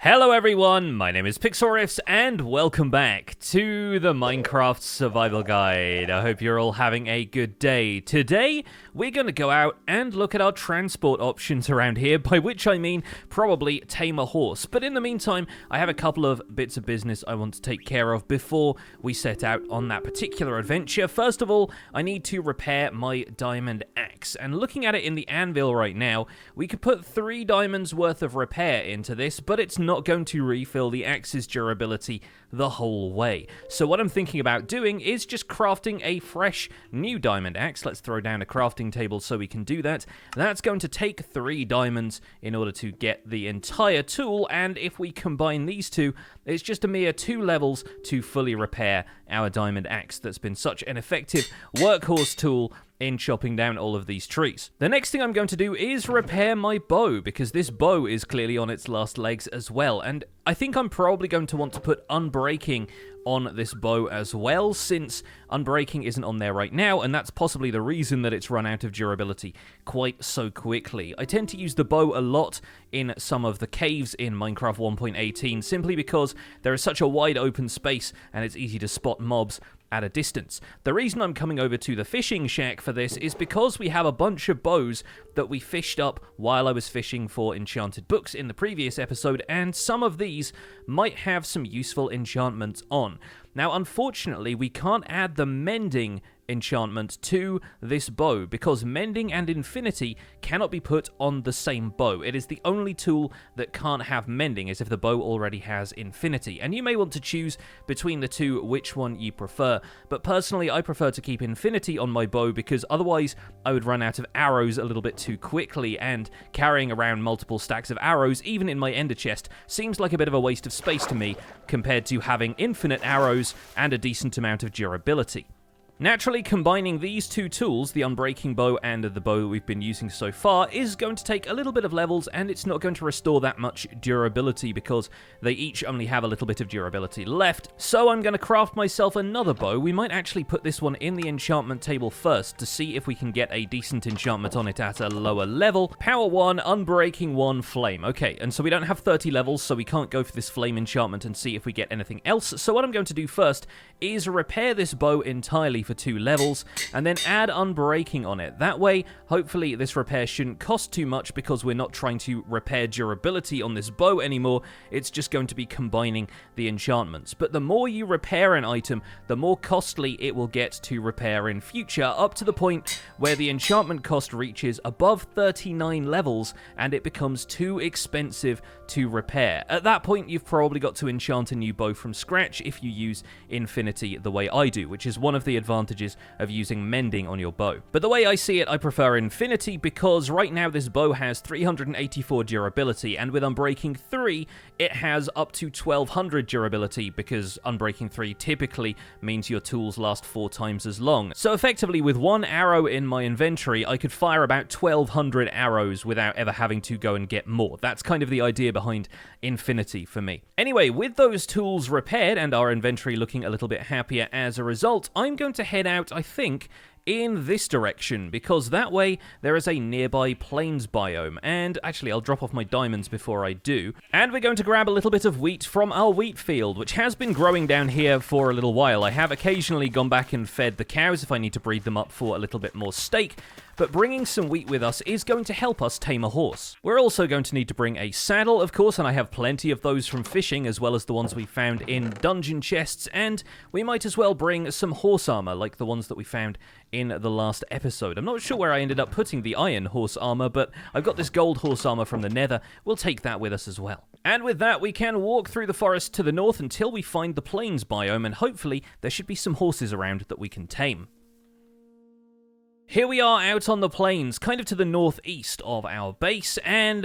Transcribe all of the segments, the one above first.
Hello everyone, my name is Pixlriffs and welcome back to the Minecraft Survival Guide. I hope you're all having a good day. Today, we're going to go out and look at our transport options around here, by which I mean probably tame a horse. But in the meantime, I have a couple of bits of business I want to take care of before we set out on that particular adventure. First of all, I need to repair my diamond axe. And looking at it in the anvil right now, we could put 3 diamonds worth of repair into this, but it's not going to refill the axe's durability the whole way. So what I'm thinking about doing is just crafting a fresh new diamond axe. Let's throw down a crafting table so we can do that. That's going to take 3 diamonds in order to get the entire tool, and if we combine these two, it's just a mere 2 levels to fully repair our diamond axe that's been such an effective workhorse tool in chopping down all of these trees. The next thing I'm going to do is repair my bow, because this bow is clearly on its last legs as well, and I think I'm probably going to want to put unbreaking on this bow as well, since unbreaking isn't on there right now, and that's possibly the reason that it's run out of durability quite so quickly. I tend to use the bow a lot in some of the caves in Minecraft 1.18, simply because there is such a wide open space and it's easy to spot mobs at a distance. The reason I'm coming over to the fishing shack for this is because we have a bunch of bows that we fished up while I was fishing for enchanted books in the previous episode, and some of these might have some useful enchantments on. Now, unfortunately, we can't add the mending enchantment to this bow, because mending and infinity cannot be put on the same bow. It is the only tool that can't have mending, as if the bow already has infinity. And you may want to choose between the two which one you prefer, but personally I prefer to keep infinity on my bow, because otherwise I would run out of arrows a little bit too quickly, and carrying around multiple stacks of arrows, even in my ender chest, seems like a bit of a waste of space to me, compared to having infinite arrows and a decent amount of durability. Naturally, combining these 2 tools, the unbreaking bow and the bow that we've been using so far, is going to take a little bit of levels, and it's not going to restore that much durability because they each only have a little bit of durability left. So I'm going to craft myself another bow. We might actually put this one in the enchantment table first to see if we can get a decent enchantment on it at a lower level. Power 1, unbreaking 1, flame. Okay, and so we don't have 30 levels, so we can't go for this flame enchantment and see if we get anything else. So what I'm going to do first is repair this bow entirely for 2 levels, and then add unbreaking on it. That way, hopefully this repair shouldn't cost too much, because we're not trying to repair durability on this bow anymore. It's just going to be combining the enchantments. But the more you repair an item, the more costly it will get to repair in future, up to the point where the enchantment cost reaches above 39 levels and it becomes too expensive to repair. At that point, you've probably got to enchant a new bow from scratch if you use infinity the way I do, which is one of the advantages of using mending on your bow. But the way I see it, I prefer infinity, because right now this bow has 384 durability, and with unbreaking 3 it has up to 1200 durability, because unbreaking 3 typically means your tools last 4 times as long. So effectively, with 1 arrow in my inventory, I could fire about 1200 arrows without ever having to go and get more. That's kind of the idea behind infinity for me. Anyway, with those tools repaired and our inventory looking a little bit happier as a result, I'm going to head out, I think, in this direction, because that way there is a nearby plains biome. And actually, I'll drop off my diamonds before I do. And we're going to grab a little bit of wheat from our wheat field, which has been growing down here for a little while. I have occasionally gone back and fed the cows if I need to breed them up for a little bit more steak, but bringing some wheat with us is going to help us tame a horse. We're also going to need to bring a saddle, of course, and I have plenty of those from fishing, as well as the ones we found in dungeon chests, and we might as well bring some horse armor, like the ones that we found in the last episode. I'm not sure where I ended up putting the iron horse armor, but I've got this gold horse armor from the nether. We'll take that with us as well. And with that, we can walk through the forest to the north until we find the plains biome, and hopefully there should be some horses around that we can tame. Here we are out on the plains, kind of to the northeast of our base, and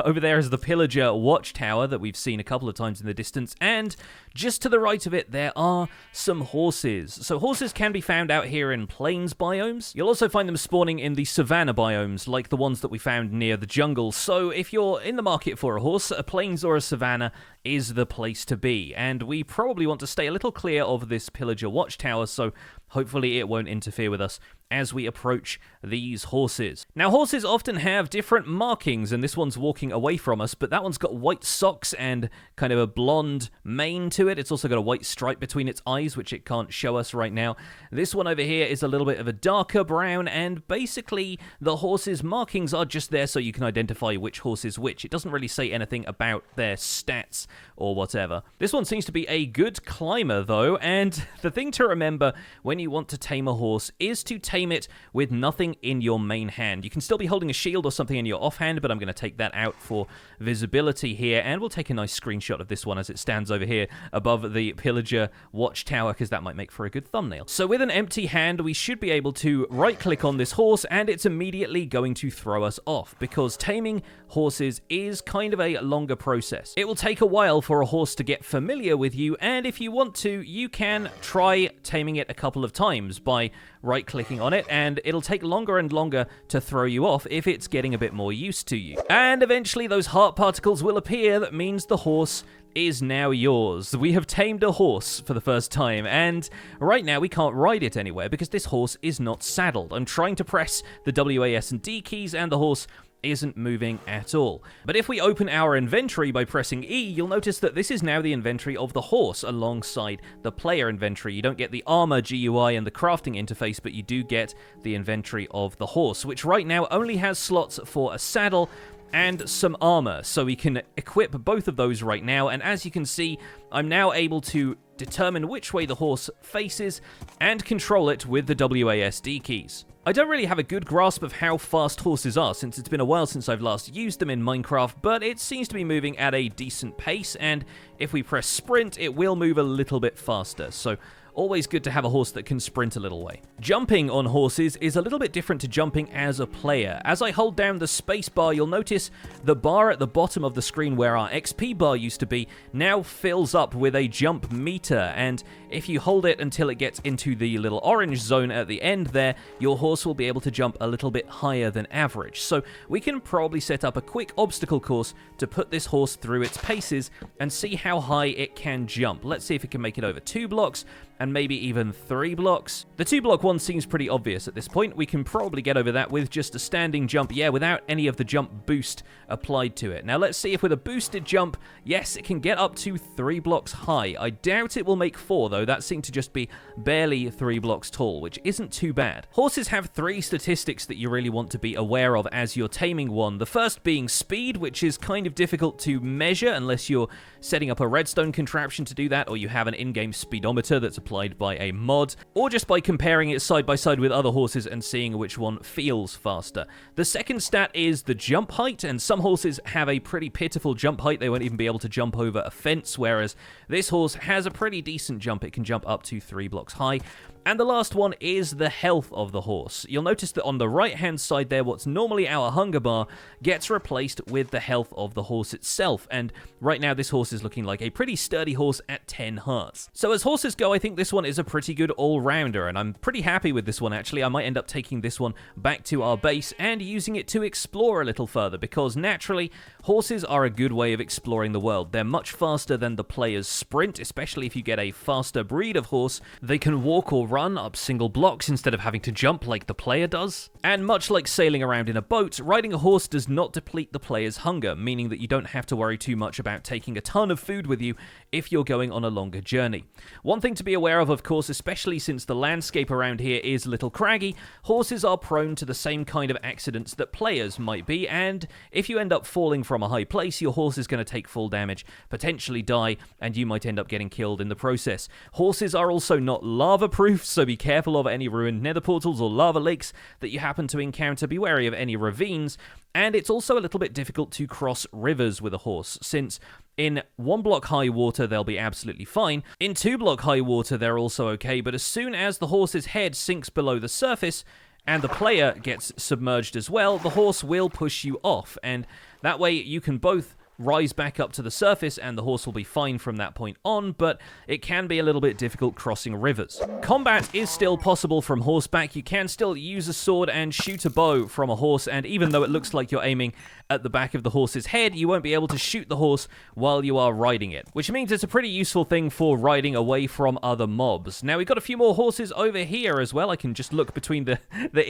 over there is the Pillager Watchtower that we've seen a couple of times in the distance, and just to the right of it there are some horses. So horses can be found out here in plains biomes. You'll also find them spawning in the savanna biomes, like the ones that we found near the jungle. So if you're in the market for a horse, a plains or a savanna is the place to be, and we probably want to stay a little clear of this Pillager Watchtower, so hopefully it won't interfere with us as we approach these horses. Now, horses often have different markings, and this one's walking away from us, but that one's got white socks and kind of a blonde mane to it. It's also got a white stripe between its eyes, which it can't show us right now. This one over here is a little bit of a darker brown, and basically the horse's markings are just there so you can identify which horse is which. It doesn't really say anything about their stats or whatever. This one seems to be a good climber, though, and the thing to remember when you want to tame a horse is to tame it with nothing in your main hand. You can still be holding a shield or something in your offhand, but I'm going to take that out for visibility here, and we'll take a nice screenshot of this one as it stands over here above the pillager watchtower, because that might make for a good thumbnail. So with an empty hand, we should be able to right-click on this horse, and it's immediately going to throw us off, because taming horses is kind of a longer process. It will take a while for a horse to get familiar with you, and if you want to, you can try taming it a couple of times by right-clicking on it, and it'll take longer and longer to throw you off if it's getting a bit more used to you. And eventually those heart particles will appear. That means the horse is now yours. We have tamed a horse for the first time, and right now we can't ride it anywhere because this horse is not saddled. I'm trying to press the WAS and D keys, and the horse isn't moving at all. But if we open our inventory by pressing E, you'll notice that this is now the inventory of the horse alongside the player inventory. You don't get the armor GUI and the crafting interface, but you do get the inventory of the horse, which right now only has slots for a saddle and some armor, so we can equip both of those right now. And as you can see, I'm now able to determine which way the horse faces and control it with the WASD keys. I don't really have a good grasp of how fast horses are, since it's been a while since I've last used them in Minecraft, but it seems to be moving at a decent pace, and if we press sprint, it will move a little bit faster, so always good to have a horse that can sprint a little way. Jumping on horses is a little bit different to jumping as a player. As I hold down the space bar, you'll notice the bar at the bottom of the screen where our XP bar used to be now fills up with a jump meter, and if you hold it until it gets into the little orange zone at the end there, your horse will be able to jump a little bit higher than average. So we can probably set up a quick obstacle course to put this horse through its paces and see how high it can jump. Let's see if it can make it over 2 blocks, and maybe even 3 blocks. The 2-block one seems pretty obvious at this point. We can probably get over that with just a standing jump, without any of the jump boost applied to it. Now let's see if with a boosted jump, yes, it can get up to 3 blocks high. I doubt it will make 4 though. That seemed to just be barely 3 blocks tall, which isn't too bad. Horses have 3 statistics that you really want to be aware of as you're taming one. The first being speed, which is kind of difficult to measure unless you're setting up a redstone contraption to do that, or you have an in-game speedometer that's applied by a mod, or just by comparing it side by side with other horses and seeing which one feels faster. The second stat is the jump height, and some horses have a pretty pitiful jump height. They won't even be able to jump over a fence, whereas this horse has a pretty decent jump. It can jump up to 3 blocks high. And the last one is the health of the horse. You'll notice that on the right-hand side there, what's normally our hunger bar gets replaced with the health of the horse itself. And right now, this horse is looking like a pretty sturdy horse at 10 hearts. So as horses go, I think this one is a pretty good all-rounder, and I'm pretty happy with this one, actually. I might end up taking this one back to our base and using it to explore a little further, because naturally, horses are a good way of exploring the world. They're much faster than the player's sprint, especially if you get a faster breed of horse. They can walk or run up single blocks instead of having to jump like the player does. And much like sailing around in a boat, riding a horse does not deplete the player's hunger, meaning that you don't have to worry too much about taking a ton of food with you if you're going on a longer journey. One thing to be aware of course, especially since the landscape around here is a little craggy, horses are prone to the same kind of accidents that players might be, and if you end up falling from a high place, your horse is going to take full damage, potentially die, and you might end up getting killed in the process. Horses are also not lava-proof, so be careful of any ruined nether portals or lava lakes that you happen to encounter. Be wary of any ravines, and it's also a little bit difficult to cross rivers with a horse, since in 1 block high water they'll be absolutely fine, in 2 block high water they're also okay, but as soon as the horse's head sinks below the surface and the player gets submerged as well, the horse will push you off, and that way you can both rise back up to the surface and the horse will be fine from that point on, but it can be a little bit difficult crossing rivers. Combat is still possible from horseback. You can still use a sword and shoot a bow from a horse, and even though it looks like you're aiming at the back of the horse's head, you won't be able to shoot the horse while you are riding it, which means it's a pretty useful thing for riding away from other mobs. Now, we've got a few more horses over here as well. I can just look between the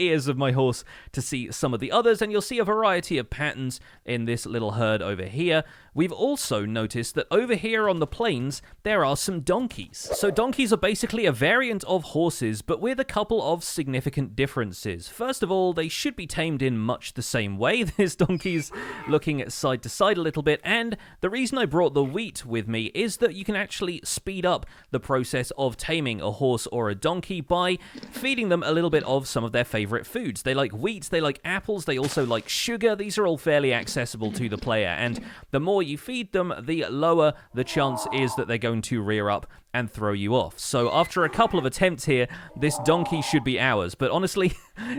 ears of my horse to see some of the others, and you'll see a variety of patterns in this little herd over here. We've also noticed that over here on the plains, there are some donkeys. So donkeys are basically a variant of horses, but with a couple of significant differences. First of all, they should be tamed in much the same way. This donkey's looking side to side a little bit, and the reason I brought the wheat with me is that you can actually speed up the process of taming a horse or a donkey by feeding them a little bit of some of their favorite foods. They like wheat, they like apples, they also like sugar. These are all fairly accessible to the player, and the more you feed them, the lower the chance is that they're going to rear up and throw you off. So after a couple of attempts here, this donkey should be ours. But honestly,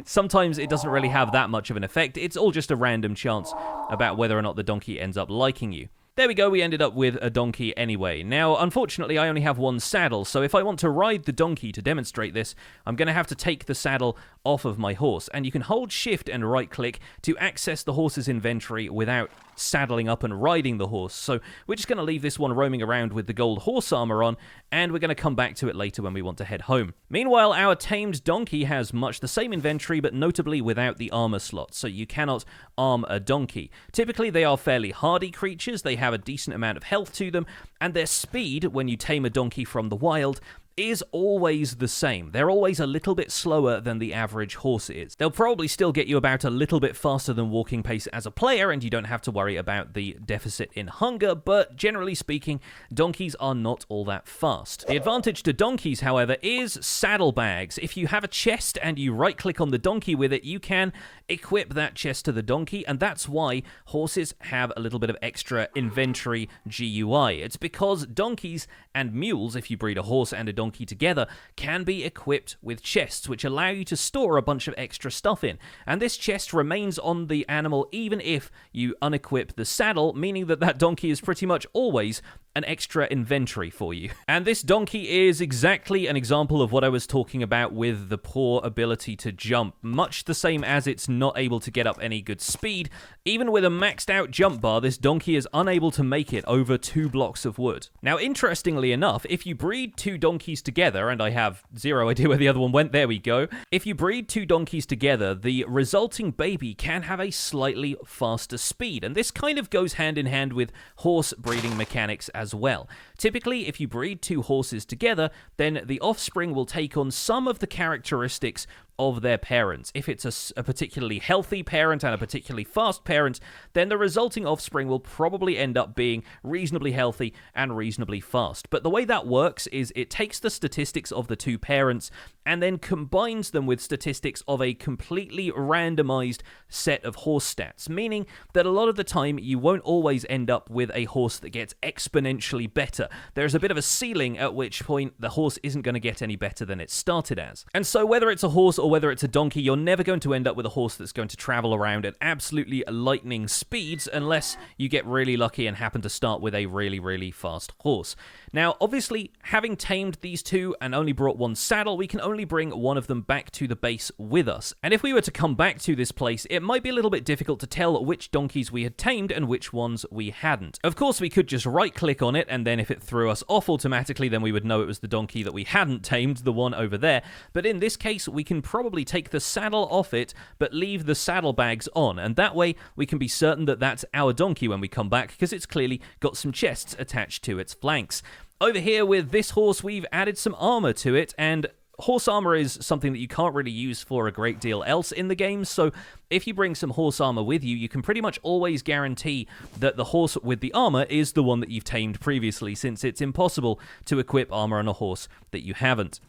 sometimes it doesn't really have that much of an effect. It's all just a random chance about whether or not the donkey ends up liking you. There we go, we ended up with a donkey anyway. Now, unfortunately, I only have one saddle, so if I want to ride the donkey to demonstrate this, I'm going to have to take the saddle off of my horse. And you can hold shift and right-click to access the horse's inventory without saddling up and riding the horse. So we're just going to leave this one roaming around with the gold horse armor on, and we're going to come back to it later when we want to head home. Meanwhile, our tamed donkey has much the same inventory, but notably without the armor slot, so you cannot arm a donkey. Typically, they are fairly hardy creatures, they have a decent amount of health to them, and their speed, when you tame a donkey from the wild, is always the same. They're always a little bit slower than the average horse is. They'll probably still get you about a little bit faster than walking pace as a player, and you don't have to worry about the deficit in hunger, but generally speaking, donkeys are not all that fast. The advantage to donkeys, however, is saddlebags. If you have a chest and you right-click on the donkey with it, you can equip that chest to the donkey, and that's why horses have a little bit of extra inventory GUI. It's because donkeys and mules, if you breed a horse and a donkey together, can be equipped with chests which allow you to store a bunch of extra stuff in, and this chest remains on the animal even if you unequip the saddle, meaning that that donkey is pretty much always an extra inventory for you. And this donkey is exactly an example of what I was talking about with the poor ability to jump. Much the same as it's not able to get up any good speed, even with a maxed out jump bar, this donkey is unable to make it over 2 blocks of wood. Now, interestingly enough, if you breed 2 donkeys together, and I have zero idea where the other one went, there we go. If you breed 2 donkeys together, the resulting baby can have a slightly faster speed, and this kind of goes hand in hand with horse breeding mechanics as well. Typically, if you breed 2 horses together, then the offspring will take on some of the characteristics of their parents. If it's a particularly healthy parent and a particularly fast parent, then the resulting offspring will probably end up being reasonably healthy and reasonably fast. But the way that works is it takes the statistics of the 2 parents and then combines them with statistics of a completely randomized set of horse stats, meaning that a lot of the time you won't always end up with a horse that gets exponentially better. There's a bit of a ceiling at which point the horse isn't going to get any better than it started as. And so whether it's a horse or whether it's a donkey, you're never going to end up with a horse that's going to travel around at absolutely lightning speeds unless you get really lucky and happen to start with a really, really fast horse. Now, obviously, having tamed these 2 and only brought 1 saddle, we can only bring one of them back to the base with us. And if we were to come back to this place, it might be a little bit difficult to tell which donkeys we had tamed and which ones we hadn't. Of course, we could just right-click on it, and then if it threw us off automatically, then we would know it was the donkey that we hadn't tamed, the one over there. But in this case, we can probably take the saddle off it, but leave the saddlebags on, and that way we can be certain that that's our donkey when we come back, because it's clearly got some chests attached to its flanks. Over here with this horse, we've added some armor to it, and horse armor is something that you can't really use for a great deal else in the game, so if you bring some horse armor with you, you can pretty much always guarantee that the horse with the armor is the one that you've tamed previously, since it's impossible to equip armor on a horse that you haven't.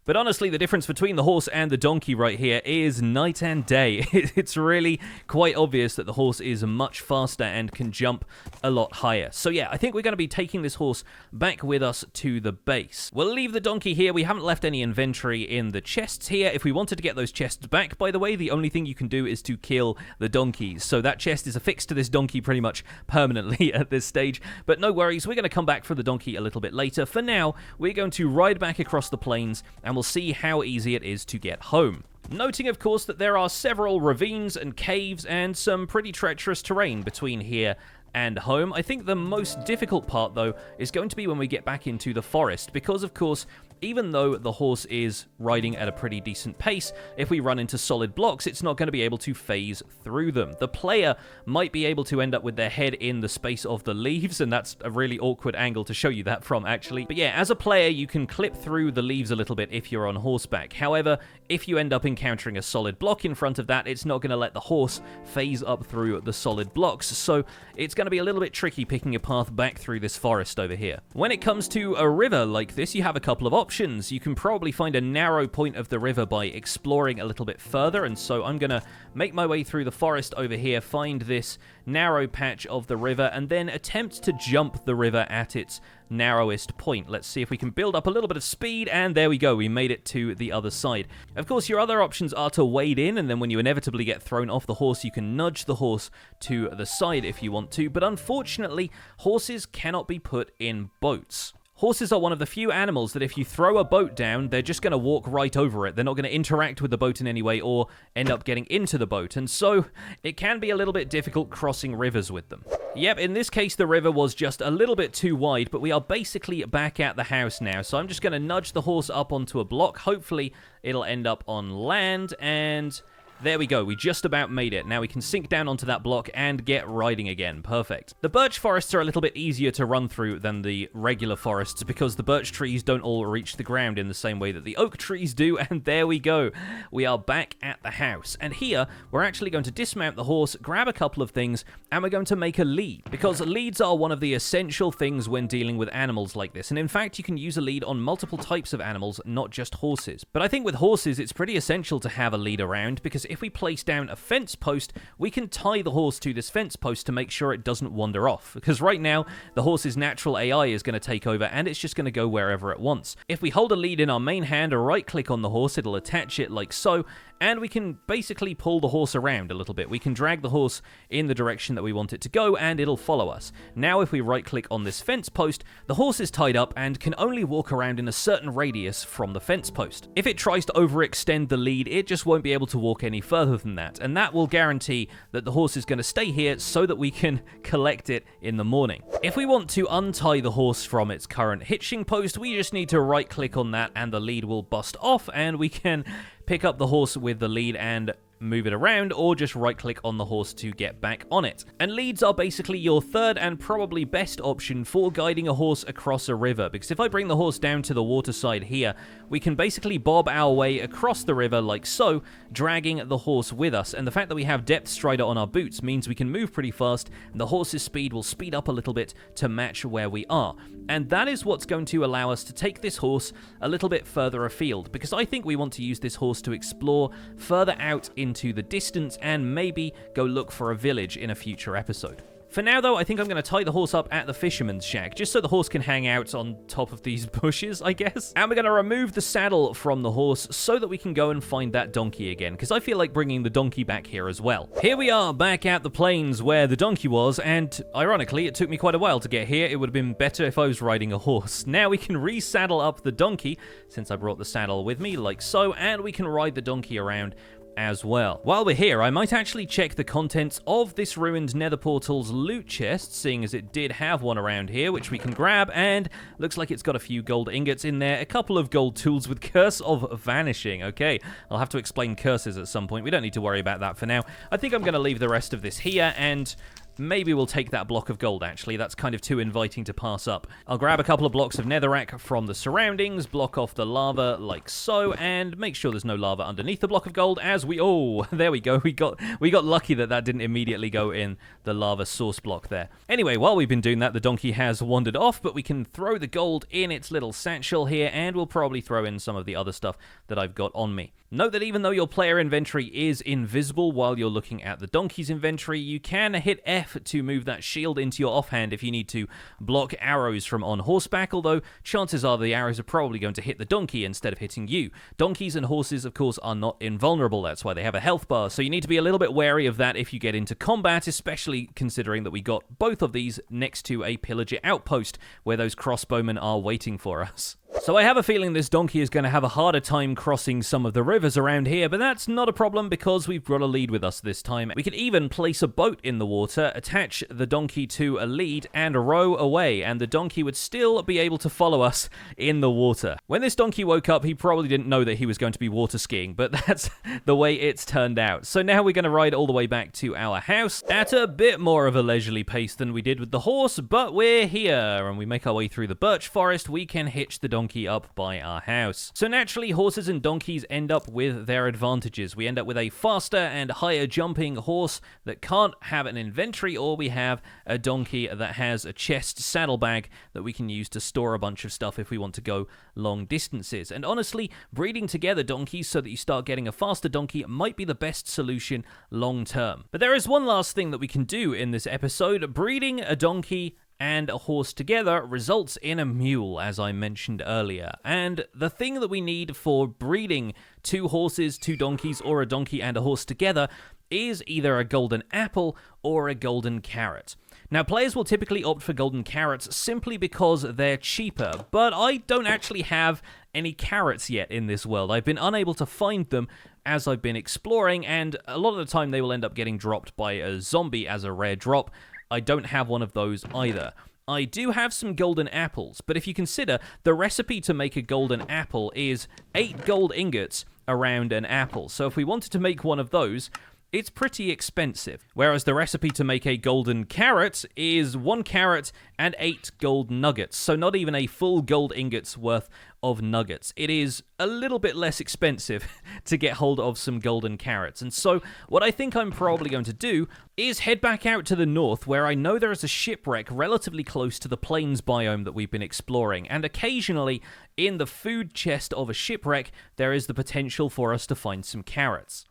But honestly, the difference between the horse and the donkey right here is night and day. It's really quite obvious that the horse is much faster and can jump a lot higher. So yeah, I think we're going to be taking this horse back with us to the base. We'll leave the donkey here. We haven't left any inventory in the chests here. If we wanted to get those chests back, by the way, the only thing you can do is to kill the donkeys. So that chest is affixed to this donkey pretty much permanently at this stage. But no worries, we're going to come back for the donkey a little bit later. For now, we're going to ride back across the plains, and we'll see how easy it is to get home. Noting, of course, that there are several ravines and caves and some pretty treacherous terrain between here and home. I think the most difficult part, though, is going to be when we get back into the forest, because, of course, even though the horse is riding at a pretty decent pace, if we run into solid blocks, it's not going to be able to phase through them. The player might be able to end up with their head in the space of the leaves, and that's a really awkward angle to show you that from, actually. But yeah, as a player, you can clip through the leaves a little bit if you're on horseback. However, if you end up encountering a solid block in front of that, it's not going to let the horse phase up through the solid blocks, so it's going to be a little bit tricky picking a path back through this forest over here. When it comes to a river like this, you have a couple of options. You can probably find a narrow point of the river by exploring a little bit further, and so I'm going to make my way through the forest over here, find this narrow patch of the river, and then attempt to jump the river at its narrowest point. Let's see if we can build up a little bit of speed, and there we go, we made it to the other side. Of course, your other options are to wade in, and then when you inevitably get thrown off the horse, you can nudge the horse to the side if you want to, but unfortunately, horses cannot be put in boats. Horses are one of the few animals that if you throw a boat down, they're just going to walk right over it. They're not going to interact with the boat in any way or end up getting into the boat, and so it can be a little bit difficult crossing rivers with them. Yep, in this case, the river was just a little bit too wide, but we are basically back at the house now, so I'm just going to nudge the horse up onto a block. Hopefully, it'll end up on land, and there we go, we just about made it. Now we can sink down onto that block and get riding again. Perfect. The birch forests are a little bit easier to run through than the regular forests because the birch trees don't all reach the ground in the same way that the oak trees do, and there we go. We are back at the house, and here we're actually going to dismount the horse, grab a couple of things, and we're going to make a lead, because leads are one of the essential things when dealing with animals like this, and in fact you can use a lead on multiple types of animals, not just horses. But I think with horses it's pretty essential to have a lead around, because if we place down a fence post, we can tie the horse to this fence post to make sure it doesn't wander off, because right now the horse's natural AI is going to take over and it's just going to go wherever it wants. If we hold a lead in our main hand or right click on the horse, it'll attach it like so, and we can basically pull the horse around a little bit. We can drag the horse in the direction that we want it to go and it'll follow us. Now if we right click on this fence post, the horse is tied up and can only walk around in a certain radius from the fence post. If it tries to overextend the lead, it just won't be able to walk any further than that, and that will guarantee that the horse is going to stay here so that we can collect it in the morning. If we want to untie the horse from its current hitching post, we just need to right click on that and the lead will bust off, and we can pick up the horse with the lead and move it around, or just right click on the horse to get back on it. And leads are basically your third and probably best option for guiding a horse across a river, because if I bring the horse down to the waterside here, we can basically bob our way across the river like so, dragging the horse with us, and the fact that we have depth strider on our boots means we can move pretty fast, and the horse's speed will speed up a little bit to match where we are. And that is what's going to allow us to take this horse a little bit further afield, because I think we want to use this horse to explore further out into the distance and maybe go look for a village in a future episode. For now, though, I think I'm going to tie the horse up at the fisherman's shack, just so the horse can hang out on top of these bushes, I guess. And we're going to remove the saddle from the horse so that we can go and find that donkey again, because I feel like bringing the donkey back here as well. Here we are, back at the plains where the donkey was, and ironically, it took me quite a while to get here. It would have been better if I was riding a horse. Now we can resaddle up the donkey, since I brought the saddle with me, like so, and we can ride the donkey around as well. While we're here, I might actually check the contents of this ruined nether portal's loot chest, seeing as it did have one around here, which we can grab, and looks like it's got a few gold ingots in there, a couple of gold tools with Curse of Vanishing. Okay, I'll have to explain curses at some point. We don't need to worry about that for now. I think I'm going to leave the rest of this here, and maybe we'll take that block of gold, actually. That's kind of too inviting to pass up. I'll grab a couple of blocks of netherrack from the surroundings, block off the lava like so, and make sure there's no lava underneath the block of gold as we... Oh, there we go. We got lucky that that didn't immediately go in the lava source block there. Anyway, while we've been doing that, the donkey has wandered off, but we can throw the gold in its little satchel here, and we'll probably throw in some of the other stuff that I've got on me. Note that even though your player inventory is invisible while you're looking at the donkey's inventory, you can hit F to move that shield into your offhand if you need to block arrows from on horseback, although chances are the arrows are probably going to hit the donkey instead of hitting you. Donkeys and horses, of course, are not invulnerable. That's why they have a health bar, so you need to be a little bit wary of that if you get into combat, especially considering that we got both of these next to a pillager outpost where those crossbowmen are waiting for us. So I have a feeling this donkey is going to have a harder time crossing some of the rivers around here, but that's not a problem because we've got a lead with us this time. We could even place a boat in the water, attach the donkey to a lead, and row away, and the donkey would still be able to follow us in the water. When this donkey woke up, he probably didn't know that he was going to be water skiing, but that's the way it's turned out. So now we're going to ride all the way back to our house at a bit more of a leisurely pace than we did with the horse, but we're here, and we make our way through the birch forest. We can hitch the donkey up by our house. So naturally, horses and donkeys end up with their advantages. We end up with a faster and higher jumping horse that can't have an inventory, or we have a donkey that has a chest saddlebag that we can use to store a bunch of stuff if we want to go long distances. And honestly, breeding together donkeys so that you start getting a faster donkey might be the best solution long term. But there is one last thing that we can do in this episode. Breeding a donkey and a horse together results in a mule, as I mentioned earlier. And the thing that we need for breeding two horses, two donkeys, or a donkey and a horse together is either a golden apple or a golden carrot. Now, players will typically opt for golden carrots simply because they're cheaper, but I don't actually have any carrots yet in this world. I've been unable to find them as I've been exploring, and a lot of the time they will end up getting dropped by a zombie as a rare drop. I don't have one of those either. I do have some golden apples, but if you consider the recipe to make a golden apple is 8 gold ingots around an apple. So if we wanted to make one of those, it's pretty expensive. Whereas the recipe to make a golden carrot is 1 carrot and 8 gold nuggets. So not even a full gold ingot's worth of nuggets. It is a little bit less expensive to get hold of some golden carrots. And so what I think I'm probably going to do is head back out to the north, where I know there is a shipwreck relatively close to the plains biome that we've been exploring. And occasionally in the food chest of a shipwreck, there is the potential for us to find some carrots.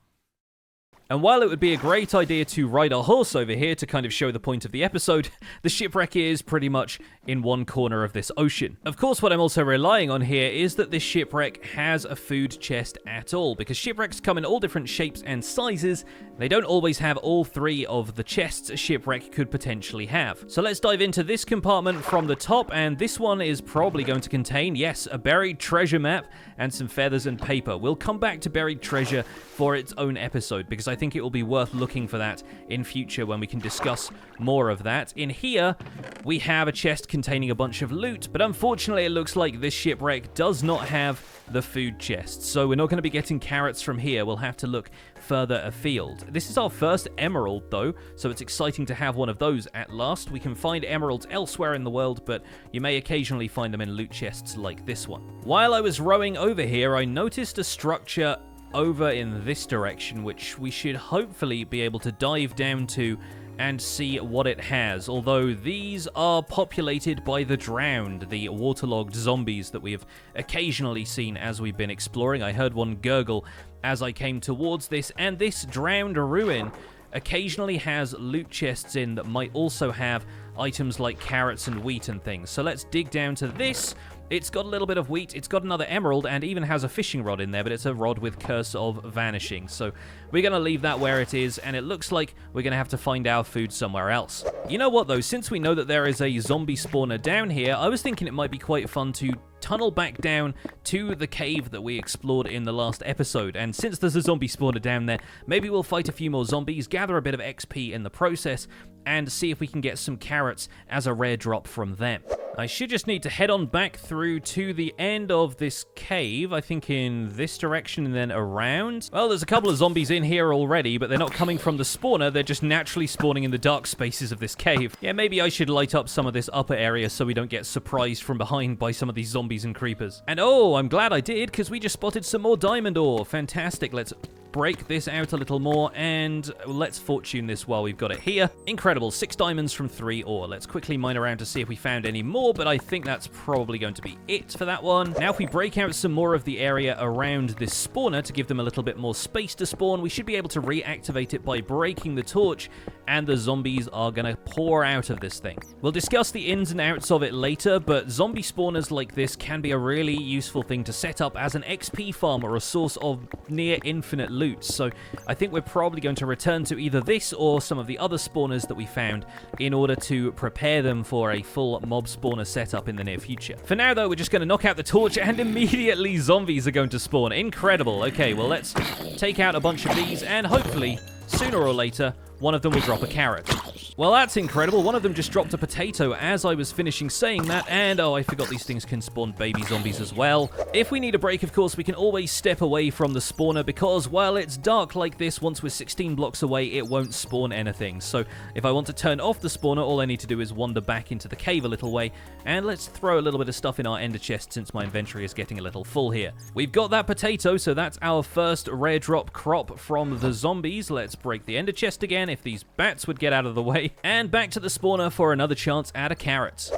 And while it would be a great idea to ride a horse over here to kind of show the point of the episode, the shipwreck is pretty much in one corner of this ocean. Of course, what I'm also relying on here is that this shipwreck has a food chest at all, because shipwrecks come in all different shapes and sizes. They don't always have all 3 of the chests a shipwreck could potentially have. So let's dive into this compartment from the top, and this one is probably going to contain, yes, a buried treasure map and some feathers and paper. We'll come back to buried treasure for its own episode, because I think it will be worth looking for that in future when we can discuss more of that. In here, we have a chest containing a bunch of loot, but unfortunately it looks like this shipwreck does not have the food chest, so we're not going to be getting carrots from here. We'll have to look further afield. This is our first emerald, though, so it's exciting to have one of those at last. We can find emeralds elsewhere in the world, but you may occasionally find them in loot chests like this one. While I was rowing over here, I noticed a structure over in this direction, which we should hopefully be able to dive down to and see what it has, although these are populated by the drowned, the waterlogged zombies that we have occasionally seen as we've been exploring. I heard one gurgle as I came towards this, and this drowned ruin occasionally has loot chests in that might also have items like carrots and wheat and things. So let's dig down to this. It's got a little bit of wheat, it's got another emerald, and even has a fishing rod in there, but it's a rod with Curse of Vanishing. So we're going to leave that where it is, and it looks like we're going to have to find our food somewhere else. You know what, though? Since we know that there is a zombie spawner down here, I was thinking it might be quite fun to tunnel back down to the cave that we explored in the last episode. And since there's a zombie spawner down there, maybe we'll fight a few more zombies, gather a bit of XP in the process, and see if we can get some carrots as a rare drop from them. I should just need to head on back through to the end of this cave, I think in this direction and then around. Well, there's a couple of zombies in here already, but they're not coming from the spawner, they're just naturally spawning in the dark spaces of this cave. Yeah, maybe I should light up some of this upper area so we don't get surprised from behind by some of these zombies and creepers. And oh, I'm glad I did, because we just spotted some more diamond ore. Fantastic, let's break this out a little more, and let's fortune this while we've got it here. Incredible, 6 diamonds from 3 ore. Let's quickly mine around to see if we found any more, but I think that's probably going to be it for that one. Now, if we break out some more of the area around this spawner to give them a little bit more space to spawn, we should be able to reactivate it by breaking the torch, and the zombies are going to pour out of this thing. We'll discuss the ins and outs of it later, but zombie spawners like this can be a really useful thing to set up as an XP farm or a source of near infinite loot. loot. So I think we're probably going to return to either this or some of the other spawners that we found in order to prepare them for a full mob spawner setup in the near future. For now, though, we're just going to knock out the torch, and immediately zombies are going to spawn. Incredible. Okay, well, let's take out a bunch of these, and hopefully, sooner or later, one of them will drop a carrot. Well, that's incredible. One of them just dropped a potato as I was finishing saying that, and oh, I forgot these things can spawn baby zombies as well. If we need a break, of course, we can always step away from the spawner because while it's dark like this, once we're 16 blocks away, it won't spawn anything. So if I want to turn off the spawner, all I need to do is wander back into the cave a little way, and let's throw a little bit of stuff in our ender chest since my inventory is getting a little full here. We've got that potato, so that's our first rare drop crop from the zombies. Let's break the ender chest again if these bats would get out of the way. And back to the spawner for another chance at a carrot.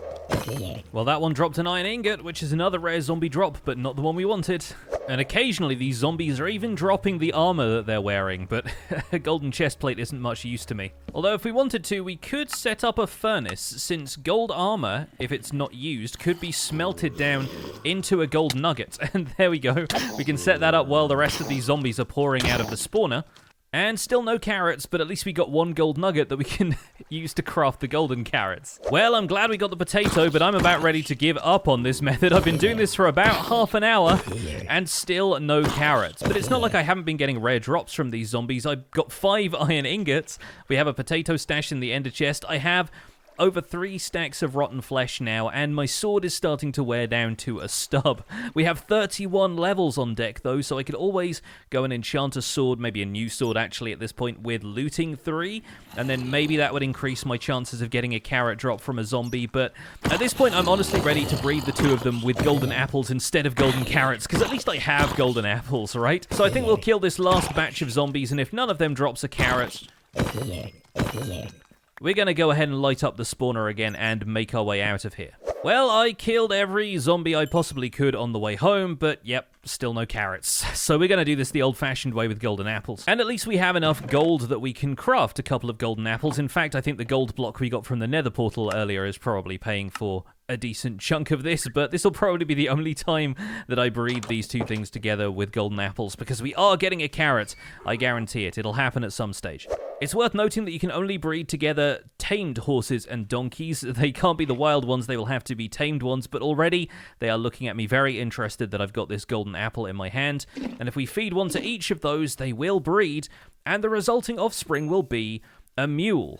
Well, that one dropped an iron ingot, which is another rare zombie drop, but not the one we wanted. And occasionally these zombies are even dropping the armor that they're wearing, but a golden chestplate isn't much use to me. Although if we wanted to, we could set up a furnace, since gold armor, if it's not used, could be smelted down into a gold nugget. And there we go. We can set that up while the rest of these zombies are pouring out of the spawner. And still no carrots, but at least we got one gold nugget that we can use to craft the golden carrots. Well, I'm glad we got the potato, but I'm about ready to give up on this method. I've been doing this for about half an hour, and still no carrots. But it's not like I haven't been getting rare drops from these zombies. I've got 5 iron ingots. We have a potato stash in the ender chest. I have over 3 stacks of rotten flesh now, and my sword is starting to wear down to a stub. We have 31 levels on deck, though, so I could always go and enchant a sword, maybe a new sword, actually, at this point, with looting 3, and then maybe that would increase my chances of getting a carrot drop from a zombie, but at this point, I'm honestly ready to breed the 2 of them with golden apples instead of golden carrots, because at least I have golden apples, right? So I think we'll kill this last batch of zombies, and if none of them drops a carrot, we're going to go ahead and light up the spawner again and make our way out of here. Well, I killed every zombie I possibly could on the way home, but yep, still no carrots. So we're going to do this the old-fashioned way with golden apples. And at least we have enough gold that we can craft a couple of golden apples. In fact, I think the gold block we got from the nether portal earlier is probably paying for a decent chunk of this, but this will probably be the only time that I breed these 2 things together with golden apples, because we are getting a carrot. I guarantee it. It'll happen at some stage. It's worth noting that you can only breed together tamed horses and donkeys. They can't be the wild ones, they will have to be tamed ones, but already they are looking at me very interested that I've got this golden apple in my hand, and if we feed one to each of those, they will breed, and the resulting offspring will be a mule.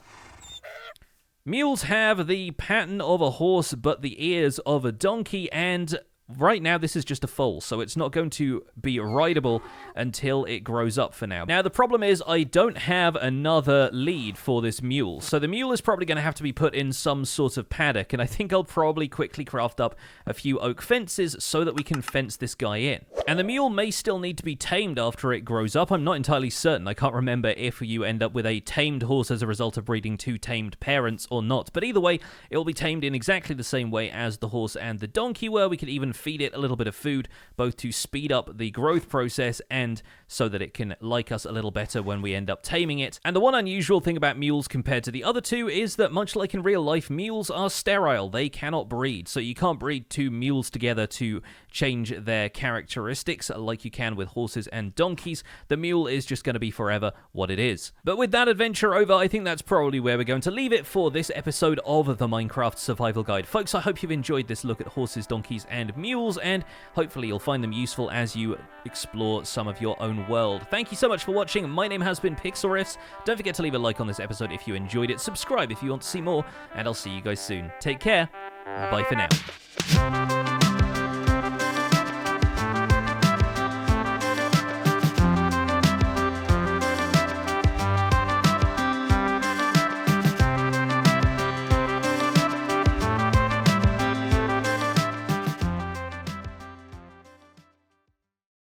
Mules have the pattern of a horse, but the ears of a donkey, and right now this is just a foal, so it's not going to be rideable until it grows up for now. Now, the problem is I don't have another lead for this mule, so the mule is probably going to have to be put in some sort of paddock, and I think I'll probably quickly craft up a few oak fences so that we can fence this guy in. And the mule may still need to be tamed after it grows up. I'm not entirely certain. I can't remember if you end up with a tamed horse as a result of breeding 2 tamed parents or not, but either way, it will be tamed in exactly the same way as the horse and the donkey were. We could even feed it a little bit of food, both to speed up the growth process and so that it can like us a little better when we end up taming it. And the one unusual thing about mules compared to the other 2 is that, much like in real life, mules are sterile. They cannot breed, so you can't breed 2 mules together to change their characteristics like you can with horses and donkeys. The mule is just going to be forever what it is. But with that adventure over, I think that's probably where we're going to leave it for this episode of the Minecraft Survival Guide. Folks, I hope you've enjoyed this look at horses, donkeys, and mules, and hopefully you'll find them useful as you explore some of your own world. Thank you so much for watching. My name has been Pixlriffs. Don't forget to leave a like on this episode if you enjoyed it, subscribe if you want to see more, and I'll see you guys soon. Take care. Bye for now.